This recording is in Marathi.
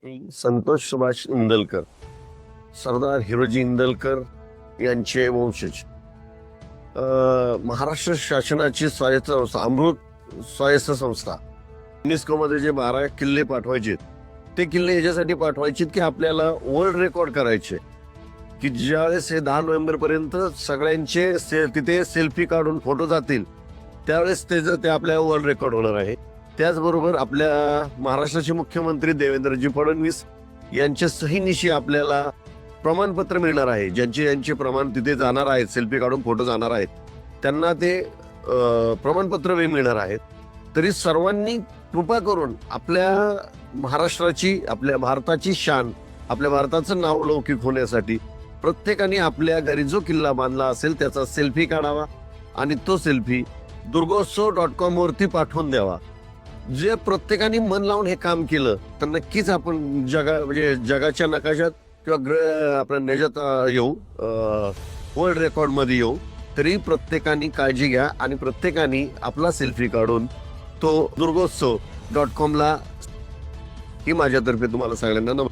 संतोष सुभाष इंदलकर, सरदार हिरोजी इंदलकर यांचे वंशज. महाराष्ट्र शासनाची स्वायत्त संस्था, अमृत स्वायत्त संस्था, युनेस्कोमध्ये जे 12 किल्ले पाठवायचे, ते किल्ले याच्यासाठी पाठवायचे की आपल्याला वर्ल्ड रेकॉर्ड करायचे, की ज्यावेळेस हे 10 नोव्हेंबर पर्यंत सगळ्यांचे तिथे सेल्फी काढून फोटो जातील, त्यावेळेस ते आपल्या वर्ल्ड रेकॉर्ड होणार आहे. त्याचबरोबर आपल्या महाराष्ट्राचे मुख्यमंत्री देवेंद्रजी फडणवीस यांच्या सहीनिशी आपल्याला प्रमाणपत्र मिळणार आहे. ज्यांचे प्रमाण तिथे जाणार आहेत, सेल्फी काढून फोटो जाणार आहेत, त्यांना ते प्रमाणपत्र मिळणार आहेत. तरी सर्वांनी कृपा करून आपल्या महाराष्ट्राची, आपल्या भारताची शान, आपल्या भारताचं नाव लौकिक होण्यासाठी प्रत्येकाने आपल्या घरी जो किल्ला बांधला असेल त्याचा सेल्फी काढावा आणि तो सेल्फी दुर्गोत्सव.com वरती पाठवून द्यावा. जे प्रत्येकाने मन लावून हे काम केलं तर नक्कीच आपण म्हणजे जगाच्या नकाशात किंवा आपण याच्यात येऊ, वर्ल्ड रेकॉर्ड मध्ये येऊ. तरी प्रत्येकाने काळजी घ्या आणि प्रत्येकाने आपला सेल्फी काढून तो दुर्गोत्सव.com ला ही माझ्यातर्फे तुम्हाला सगळ्यांना